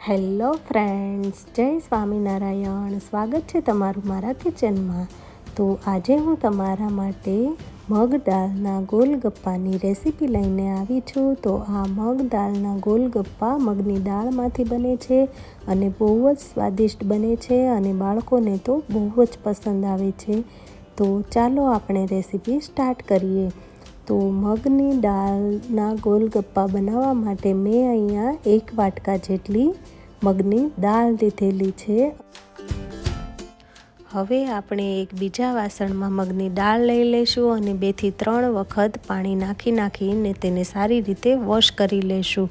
Hello friends, જય સ્વામિનારાયણ. સ્વાગત છે તમારું મારા કિચનમાં. તો આજે હું તમારા માટે મગ દાળના ગોલગપ્પાની રેસીપી લઈને આવી છું. તો આ મગ દાળના ગોલગપ્પા મગની દાળમાંથી બને છે અને બહુ જ સ્વાદિષ્ટ બને છે અને બાળકોને તો બહુ જ પસંદ આવે છે. તો ચાલો આપણે રેસીપી સ્ટાર્ટ કરીએ. તો મગની દાળના ગોલગપ્પા બનાવવા માટે મેં અહીંયા 1 વાટકા જેટલી મગની દાળ લીધેલી છે. હવે આપણે એક બીજા વાસણમાં મગની દાળ લઈ લઈશું અને 2 થી 3 વખત પાણી નાખીને તેને સારી રીતે વોશ કરી લઈશું.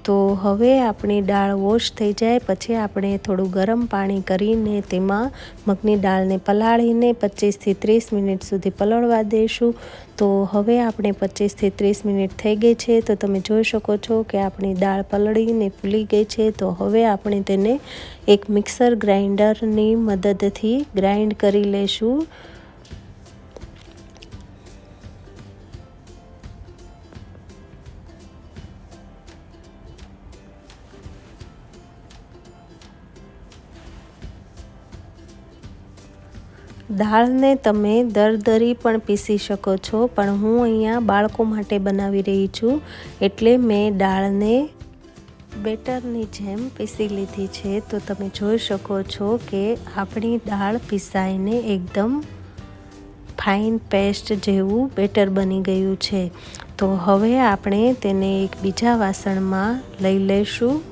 તો હવે આપણી દાળ વોશ થઈ જાય પછી આપણે થોડું ગરમ પાણી કરીને તેમાં મગની દાળને પલાળીને 25 થી 30 મિનિટ સુધી પલળવા દઈશું. તો હવે આપણે 25 થી 30 મિનિટ થઈ ગઈ છે. તો તમે જોઈ શકો છો કે આપણી દાળ પલળીને ફૂલી ગઈ છે. તો હવે આપણે તેને એક મિક્સર ગ્રાઇન્ડરની મદદથી ગ્રાઇન્ડ કરી લઈશું. દાળને તમે દરદરી પણ પીસી શકો છો, પણ હું અહીંયા બાળકો માટે બનાવી રહી છું એટલે મેં દાળને બેટરની જેમ પીસી લીધી છે. તો તમે જોઈ શકો છો કે આપણી દાળ પીસાઈને એકદમ ફાઇન પેસ્ટ જેવું બેટર બની ગયું છે. તો હવે આપણે તેને એક બીજા વાસણમાં લઈ લઈશું.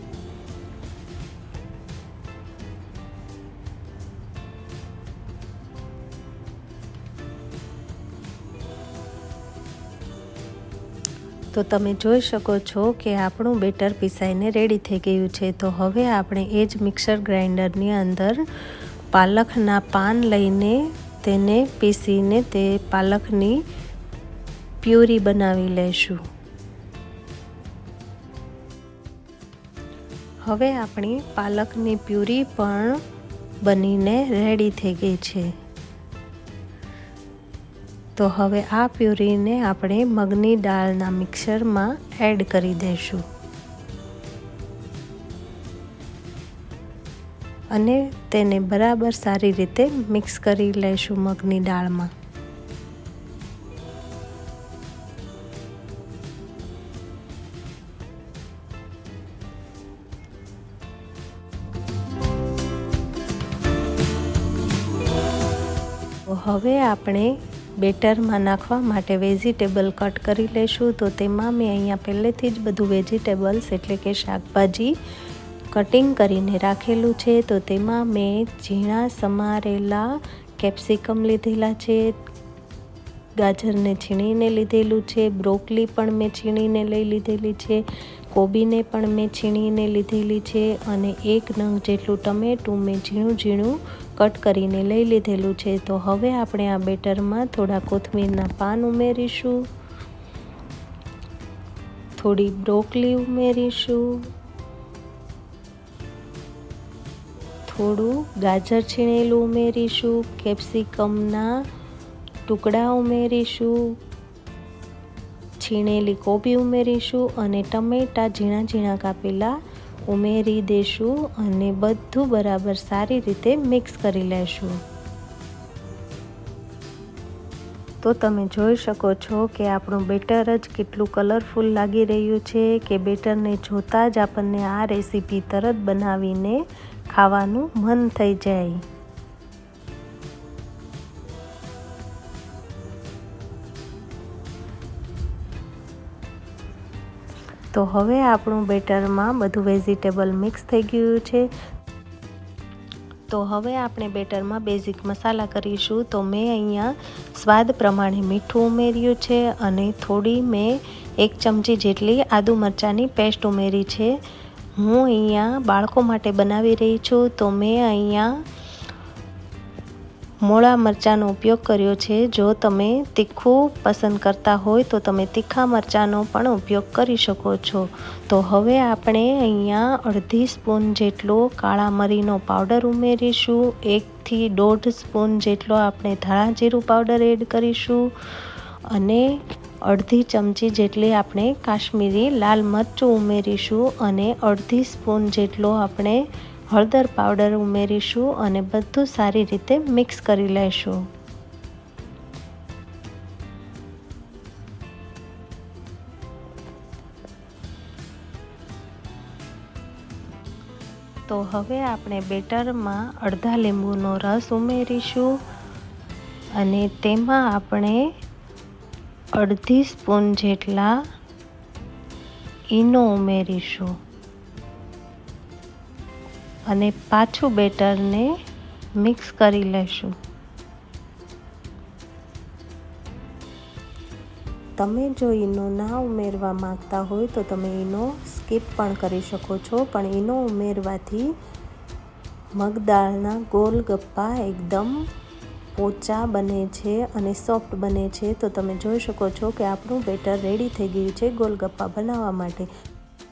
તો તમે જોઈ શકો છો કે આપણું બેટર પીસાઈને રેડી થઈ ગયું છે. તો હવે આપણે એ જ મિક્સર ગ્રાઇન્ડરની અંદર પાલકના પાન લઈને તેને પીસીને તે પાલકની પ્યુરી બનાવી લઈશું. હવે આપણી પાલકની પ્યુરી પણ બનીને રેડી થઈ ગઈ છે. તો હવે આ પ્યુરીને આપણે મગની દાળના મિક્સરમાં એડ કરી દઈશું અને તેને બરાબર સારી રીતે મિક્સ કરી લઈશું મગની દાળમાં. તો હવે આપણે બેટરમાં નાખવા માટે વેજીટેબલ કટ કરી લઈશું. તો તેમાં મેં અહીંયા પહેલેથી જ બધું વેજીટેબલ્સ એટલે કે શાકભાજી કટિંગ કરીને રાખેલું છે. તો તેમાં મેં ઝીણા સમારેલા કેપ્સિકમ લીધેલા છે, ગાજરને છીણીને લીધેલું છે, બ્રોકલી પણ મેં છીણીને લઈ લીધેલી છે, કોબીને પણ મેં છીણીને લીધેલી છે અને 1 નંગ જેટલું ટમેટું મેં ઝીણું કટ કરીને લઈ લીધેલું છે. તો હવે આપણે આ બેટરમાં થોડા કોથમીરના પાન ઉમેરીશું, થોડી બ્રોકલી ઉમેરીશું, થોડું ગાજર છીણેલું ઉમેરીશું, કેપ્સિકમના ટુકડા ઉમેરીશું, છીણેલી કોબી ઉમેરીશું અને ટમેટાં ઝીણા કાપેલા ઉમેરી દઈશું અને બધું બરાબર સારી રીતે મિક્સ કરી લેશું. તો તમે જોઈ શકો છો કે આપણું બેટર જ કેટલું કલરફુલ લાગી રહ્યું છે કે બેટરને જોતાં જ આપણને આ રેસીપી તરત બનાવીને ખાવાનું મન થઈ જાય. તો હવે આપણું બેટરમાં બધું વેજીટેબલ મિક્સ થઈ ગયું છે. તો હવે આપણે બેટરમાં બેઝિક મસાલા કરીશું. તો મેં અહીંયા સ્વાદ પ્રમાણે મીઠું ઉમેર્યું છે અને થોડી મેં 1 ચમચી જેટલી આદુ મરચાંની પેસ્ટ ઉમેરી છે. હું અહીંયા બાળકો માટે બનાવી રહી છું તો મેં અહીંયા મોળા મરચાંનો ઉપયોગ કર્યો છે. જો તમે તીખું પસંદ કરતા હોય તો તમે તીખા મરચાંનો પણ ઉપયોગ કરી શકો છો. તો હવે આપણે અહીંયા 1/2 સ્પૂન જેટલો કાળા મરીનો પાવડર ઉમેરીશું. 1 થી 1.5 સ્પૂન જેટલો આપણે ધાણા જીરું પાવડર એડ કરીશું અને અડધી ચમચી જેટલી આપણે કાશ્મીરી લાલ મરચું ઉમેરીશું અને અડધી સ્પૂન જેટલો આપણે હળદર પાવડર ઉમેરીશું અને બધું સારી રીતે મિક્સ કરી લઈશું. તો હવે આપણે બેટરમાં અડધા લીંબુનો રસ ઉમેરીશું અને તેમાં આપણે અડધી સ્પૂન જેટલા ઈનો ઉમેરીશું અને પાછું બેટરને મિક્સ કરી લેશું. તમે જો ઈનો ના ઉમેરવા માંગતા હોય તો તમે ઈનો સ્કીપ પણ કરી શકો છો, પણ ઈનો ઉમેરવાથી મગદાળના ગોલગપ્પા એકદમ પોચા બને છે અને સોફ્ટ બને છે. તો તમે જોઈ શકો છો કે આપણું બેટર રેડી થઈ ગયું છે ગોલગપ્પા બનાવવા માટે.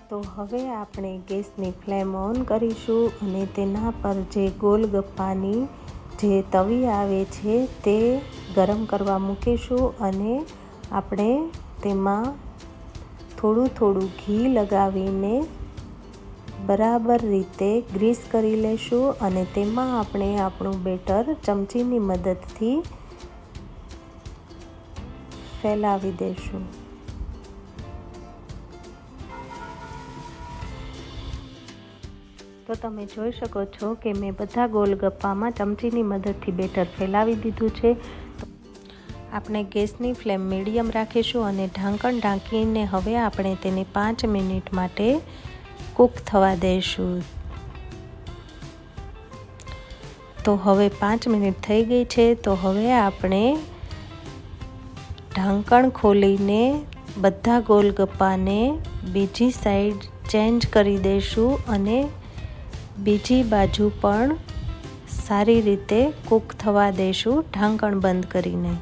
તો હવે આપણે ગેસની ફ્લેમ ઓન કરીશું અને તેના પર જે ગોલગપ્પાની જે તવી આવે છે તે ગરમ કરવા મૂકીશું અને આપણે તેમાં થોડું થોડું ઘી લગાવીને બરાબર રીતે ગ્રીસ કરી લેશું અને તેમાં આપણે આપણું બેટર ચમચીની મદદથી ફેલાવી દેશું. તો તમે જોઈ શકો છો કે મેં બધા ગોલગપ્પામાં ચમચીની મદદથી બેટર ફેલાવી દીધું છે. આપણે ગેસની ફ્લેમ મીડિયમ રાખીશું અને ઢાંકણ ઢાંકીને હવે આપણે તેને 5 મિનિટ માટે કૂક થવા દઈશું. તો હવે 5 મિનિટ થઈ ગઈ છે. તો હવે આપણે ઢાંકણ ખોલીને બધા ગોલગપ્પાને બીજી સાઈડ ચેન્જ કરી દઈશું અને બીજી બાજુ પણ સારી રીતે કૂક થવા દઈશું ઢાંકણ બંધ કરીને.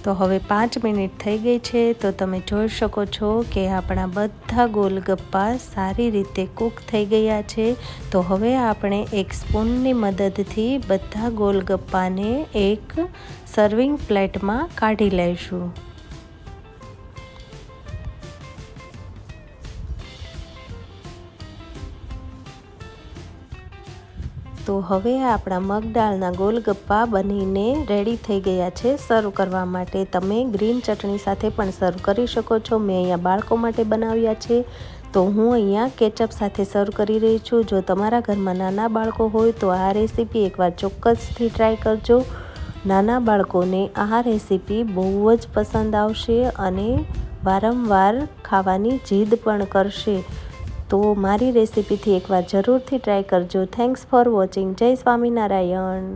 તો હવે 5 મિનિટ થઈ ગઈ છે. તો તમે જોઈ શકો છો કે આપણા બધા ગોલગપ્પા સારી રીતે કૂક થઈ ગયા છે. તો હવે આપણે એક સ્પૂનની મદદથી બધા ગોલગપ્પાને એક સર્વિંગ પ્લેટમાં કાઢી લઈશું. તો હવે આપણા મગદાળના ગોલગપ્પા બનીને રેડી થઈ ગયા છે સર્વ કરવા માટે. તમે ગ્રીન ચટણી સાથે પણ સર્વ કરી શકો છો. મેં અહીંયા બાળકો માટે બનાવ્યા છે તો હું અહીંયા કેચઅપ સાથે સર્વ કરી રહી છું. જો તમારા ઘરમાં નાના બાળકો હોય તો આ રેસીપી એકવાર ચોક્કસથી ટ્રાય કરજો. નાના બાળકોને આ રેસીપી બહુ જ પસંદ આવશે અને વારંવાર ખાવાની જીદ પણ કરશે. તો મારી રેસીપીથી એકવાર જરૂરથી ટ્રાય કરજો. Thanks for watching. જય સ્વામિનારાયણ.